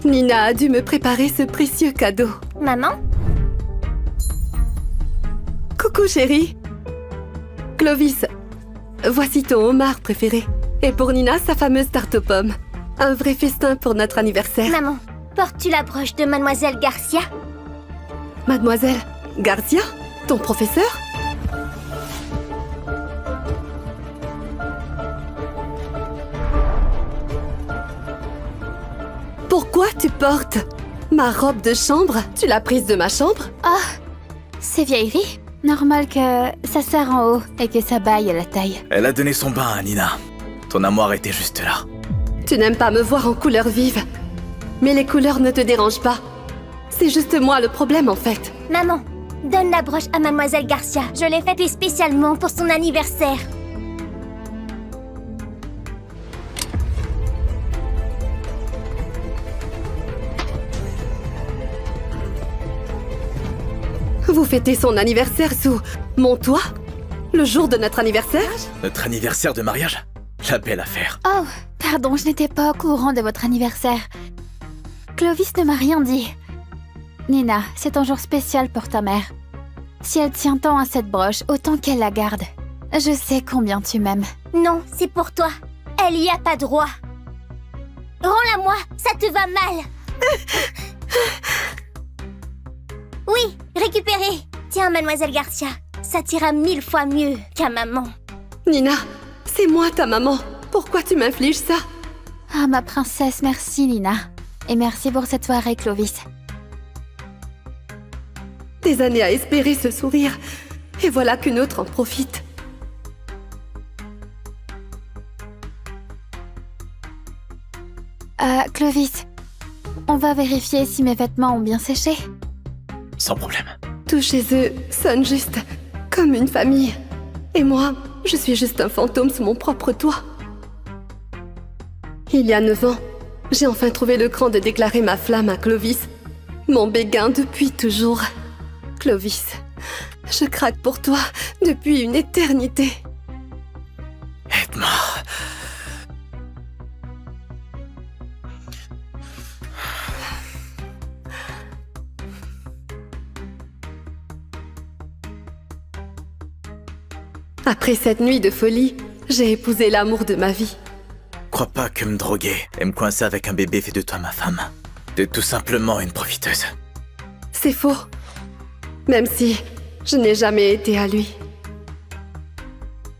Nina a dû me préparer ce précieux cadeau. Maman? Coucou chérie. Clovis, voici ton homard préféré. Et pour Nina, sa fameuse tarte aux pommes. Un vrai festin pour notre anniversaire. Maman, portes-tu la broche de Mademoiselle Garcia? Mademoiselle Garcia, ton professeur? Pourquoi tu portes ma robe de chambre? Tu l'as prise de ma chambre? Oh, c'est vieillerie. Normal que ça serre en haut et que ça baille à la taille. Elle a donné son bain à Nina. Ton armoire était juste là. Tu n'aimes pas me voir en couleurs vives. Mais les couleurs ne te dérangent pas. C'est juste moi le problème en fait. Maman, donne la broche à Mademoiselle Garcia. Je l'ai faite spécialement pour son anniversaire. Vous fêtez son anniversaire sous mon toit? Le jour de notre anniversaire? Notre anniversaire de mariage? La belle affaire. Oh, pardon, je n'étais pas au courant de votre anniversaire. Clovis ne m'a rien dit. Nina, c'est un jour spécial pour ta mère. Si elle tient tant à cette broche, autant qu'elle la garde. Je sais combien tu m'aimes. Non, c'est pour toi. Elle y a pas droit. Rends-la-moi, ça te va mal. Oui, récupérez. Tiens, Mademoiselle Garcia, ça t'ira 1000 fois mieux qu'à maman. Nina, c'est moi ta maman. Pourquoi tu m'infliges ça? Ah, ma princesse, merci Nina. Et merci pour cette soirée, Clovis. Des années à espérer ce sourire. Et voilà qu'une autre en profite. Clovis, on va vérifier si mes vêtements ont bien séché. Sans problème. Tout chez eux sonne juste comme une famille. Et moi, je suis juste un fantôme sous mon propre toit. Il y a 9 ans, j'ai enfin trouvé le cran de déclarer ma flamme à Clovis. Mon béguin depuis toujours. Clovis, je craque pour toi depuis une éternité. Aide-moi. Après cette nuit de folie, j'ai épousé l'amour de ma vie. Crois pas que me droguer et me coincer avec un bébé fait de toi ma femme. T'es tout simplement une profiteuse. C'est faux. Même si je n'ai jamais été à lui.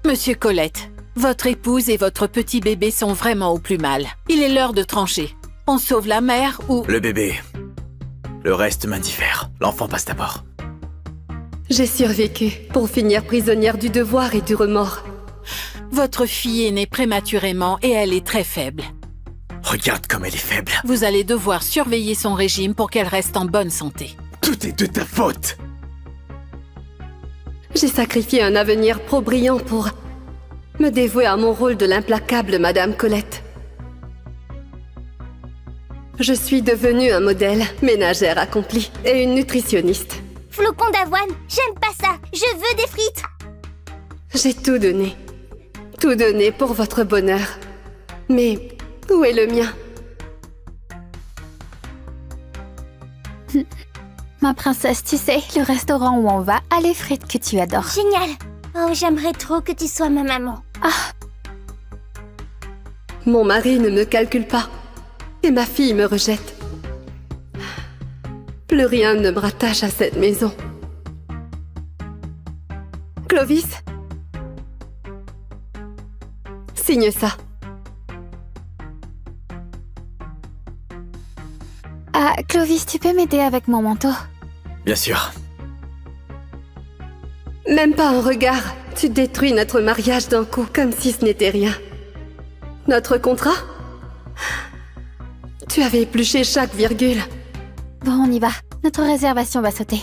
Monsieur Colette, votre épouse et votre petit bébé sont vraiment au plus mal. Il est l'heure de trancher. On sauve la mère ou... Le bébé. Le reste m'indiffère. L'enfant passe d'abord. J'ai survécu pour finir prisonnière du devoir et du remords. Votre fille est née prématurément et elle est très faible. Regarde comme elle est faible. Vous allez devoir surveiller son régime pour qu'elle reste en bonne santé. Tout est de ta faute. J'ai sacrifié un avenir pro-brillant pour me dévouer à mon rôle de l'implacable Madame Colette. Je suis devenue un modèle, ménagère accomplie et une nutritionniste. Flocon d'avoine, j'aime pas ça. Je veux des frites. J'ai tout donné. Tout donné pour votre bonheur. Mais où est le mien? Ma princesse, tu sais, le restaurant où on va a les frites que tu adores. Génial. Oh, j'aimerais trop que tu sois ma maman. Ah, Mon mari ne me calcule pas. Et ma fille me rejette. Plus rien ne me rattache à cette maison. Clovis? Signe ça. ah, Clovis, tu peux m'aider avec mon manteau? Bien sûr. Même pas un regard. Tu détruis notre mariage d'un coup, comme si ce n'était rien. Notre contrat? Tu avais épluché chaque virgule. Bon, on y va. Notre réservation va sauter.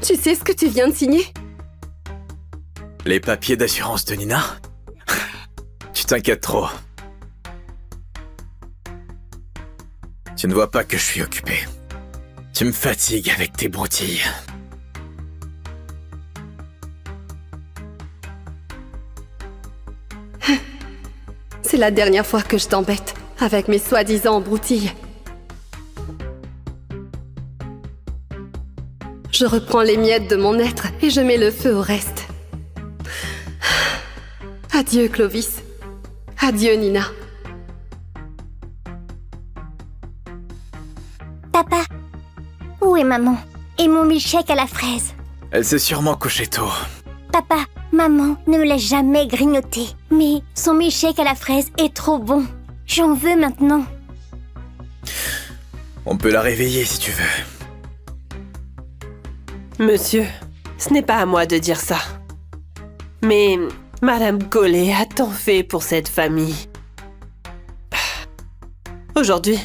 Tu sais ce que tu viens de signer? Les papiers d'assurance de Nina? Tu t'inquiètes trop. Tu ne vois pas que je suis occupé. Tu me fatigues avec tes broutilles. C'est la dernière fois que je t'embête, avec mes soi-disant broutilles. Je reprends les miettes de mon être et je mets le feu au reste. Adieu, Clovis. Adieu, Nina. Papa, où est maman? Et mon milkshake à la fraise? Elle s'est sûrement couchée tôt. Papa, maman ne me laisse jamais grignoter. Mais son milkshake à la fraise est trop bon. J'en veux maintenant. On peut la réveiller si tu veux. Monsieur, ce n'est pas à moi de dire ça. Mais Madame Collet a tant fait pour cette famille. Aujourd'hui,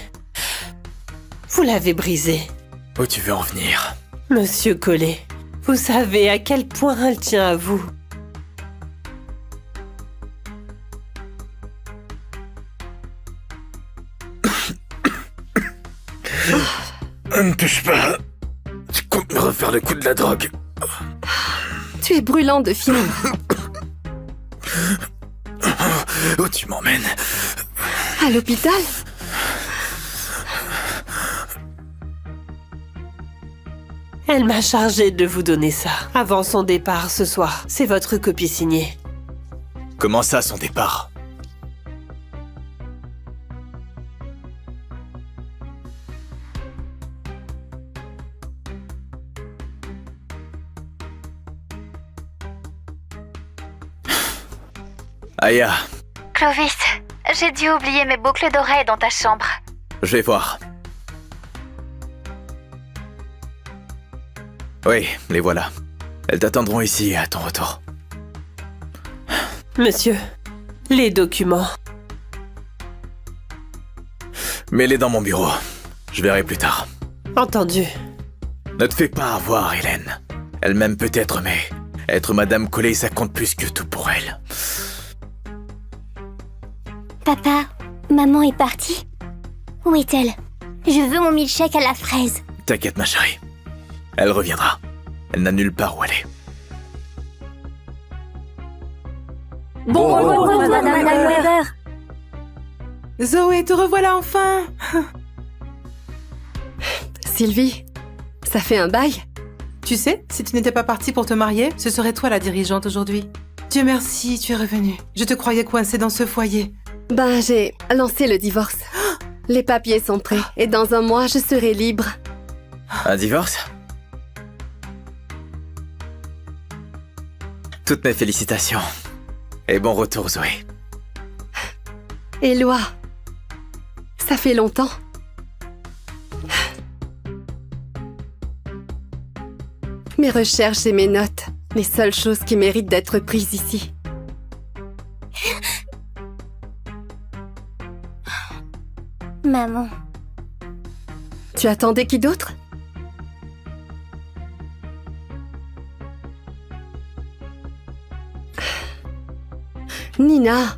vous l'avez brisée. Où tu veux en venir? Monsieur Collet, vous savez à quel point elle tient à vous. Ne me touche pas. Tu comptes me refaire le coup de la drogue? Tu es brûlant de fièvre. Où tu m'emmènes? À l'hôpital? Elle m'a chargé de vous donner ça avant son départ ce soir. C'est votre copie signée. Comment ça, son départ? Aya, Clovis, j'ai dû oublier mes boucles d'oreilles dans ta chambre. je vais voir. Oui, les voilà. Elles t'attendront ici à ton retour. Monsieur, les documents. Mets-les dans mon bureau. Je verrai plus tard. Entendu. Ne te fais pas avoir, Hélène. Elle m'aime peut-être, mais être Madame Collet, ça compte plus que tout pour elle. Papa, maman est partie? Où est-elle? Je veux mon milkshake à la fraise. T'inquiète, ma chérie. Elle reviendra. Elle n'a nulle part où aller. Bon retour, Madame Weber. Zoé, te revoilà enfin! Sylvie, ça fait un bail? Tu sais, si tu n'étais pas partie pour te marier, ce serait toi la dirigeante aujourd'hui. Dieu merci, tu es revenue. Je te croyais coincée dans ce foyer. Ben, j'ai lancé le divorce. Les papiers sont prêts et dans un mois, je serai libre. Un divorce? Toutes mes félicitations. Et bon retour, Zoé. Éloi, ça fait longtemps. Mes recherches et mes notes, les seules choses qui méritent d'être prises ici. Maman, Tu attendais qui d'autre? Nina,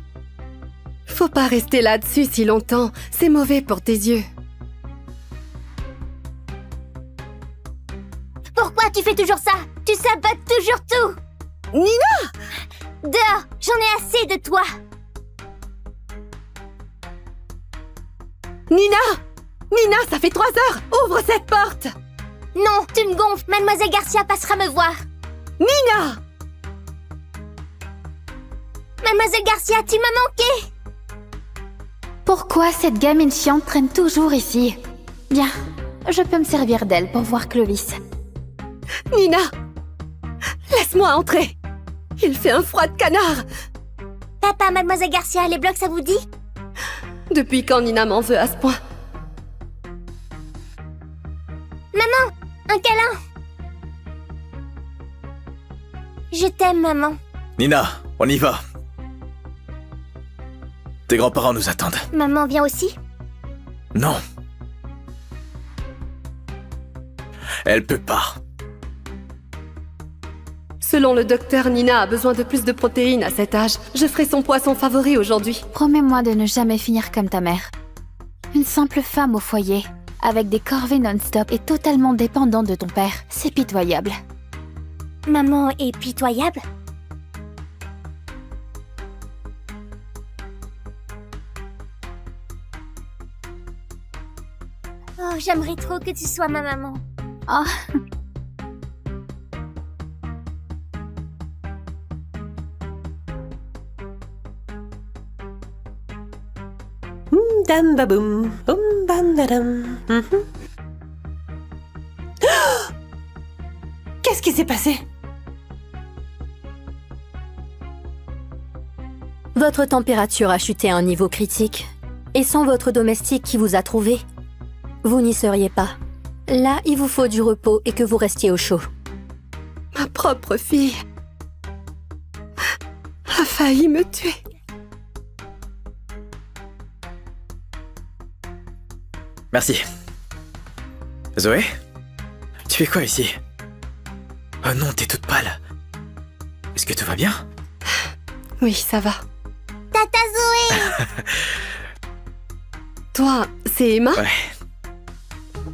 faut pas rester là-dessus si longtemps, c'est mauvais pour tes yeux. pourquoi tu fais toujours ça? Tu sabotes toujours tout. Nina! Dehors, j'en ai assez de toi. Nina! Nina, ça fait 3 heures! Ouvre cette porte! Non, tu me gonfles. Mademoiselle Garcia passera me voir. Nina! Mademoiselle Garcia, tu m'as manqué. Pourquoi cette gamine chiante traîne toujours ici? Bien, je peux me servir d'elle pour voir Clovis. Nina! Laisse-moi entrer! Il fait un froid de canard! Papa, Mademoiselle Garcia, les blocs, ça vous dit? Depuis quand Nina m'en veut à ce point? Maman, un câlin. Je t'aime, maman. Nina, on y va. Tes grands-parents nous attendent. Maman vient aussi? Non. Elle peut pas. Selon le docteur, Nina a besoin de plus de protéines à cet âge. Je ferai son poisson favori aujourd'hui. Promets-moi de ne jamais finir comme ta mère. Une simple femme au foyer, avec des corvées non-stop et totalement dépendante de ton père. C'est pitoyable. Maman est pitoyable? Oh, j'aimerais trop que tu sois ma maman. Oh, dam baboum. Bam dadam. Qu'est-ce qui s'est passé? Votre température a chuté à un niveau critique. Et sans votre domestique qui vous a trouvé, vous n'y seriez pas. Là, il vous faut du repos et que vous restiez au chaud. Ma propre fille a failli me tuer. Merci. Zoé? Tu fais quoi ici? Oh non, t'es toute pâle. Est-ce que tout va bien? Oui, ça va. Tata Zoé! Toi, c'est Emma? Ouais.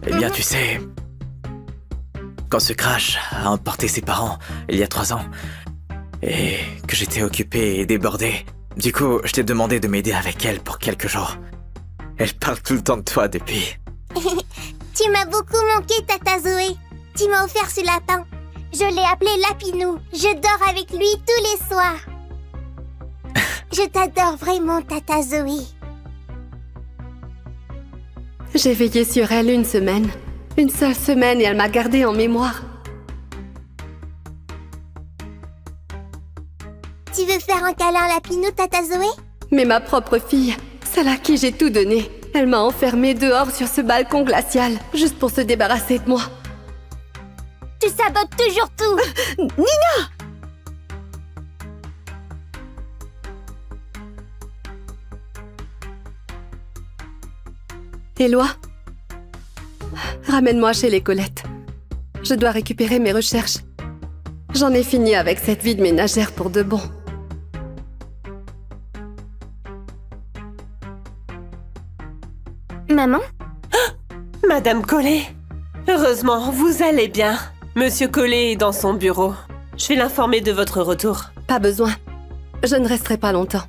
Eh bien, tu sais... Quand ce crash a emporté ses parents, il y a 3 ans, et que j'étais occupé et débordé, du coup, je t'ai demandé de m'aider avec elle pour quelques jours. Elle parle tout le temps de toi depuis. Tu m'as beaucoup manqué, Tata Zoé. Tu m'as offert ce lapin. Je l'ai appelé Lapinou. Je dors avec lui tous les soirs. Je t'adore vraiment, Tata Zoé. J'ai veillé sur elle 1 semaine. 1 seule semaine et elle m'a gardée en mémoire. Tu veux faire un câlin à Lapinou, Tata Zoé? Mais ma propre fille, celle à qui j'ai tout donné, elle m'a enfermée dehors sur ce balcon glacial, juste pour se débarrasser de moi. Tu sabotes toujours tout. Nina! Éloi, ramène-moi chez les Colettes. Je dois récupérer mes recherches. J'en ai fini avec cette vie de ménagère pour de bon. Maman? Madame Collet, heureusement, vous allez bien. Monsieur Collet est dans son bureau. Je vais l'informer de votre retour. Pas besoin. Je ne resterai pas longtemps.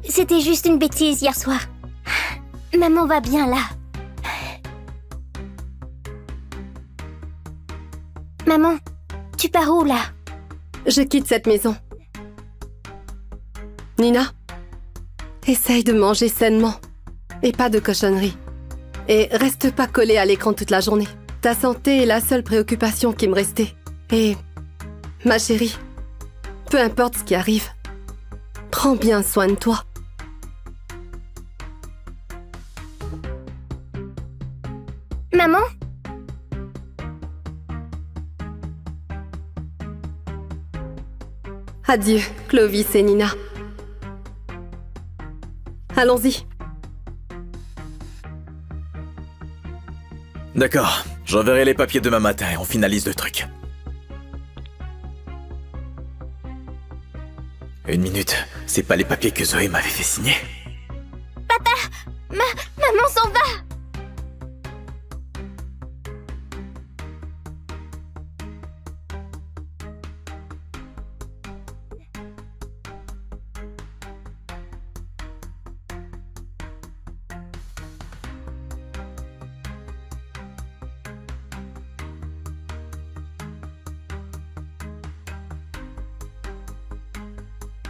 C'était juste une bêtise hier soir. Maman va bien là. Maman, tu pars où là? Je quitte cette maison. Nina, essaye de manger sainement. Et pas de cochonneries. Et reste pas collée à l'écran toute la journée. Ta santé est la seule préoccupation qui me restait. Et... ma chérie, peu importe ce qui arrive, prends bien soin de toi. Maman? Adieu, Clovis et Nina. Allons-y. D'accord, j'enverrai les papiers demain matin et on finalise le truc. 1 minute, c'est pas les papiers que Zoé m'avait fait signer? Maman s'en va!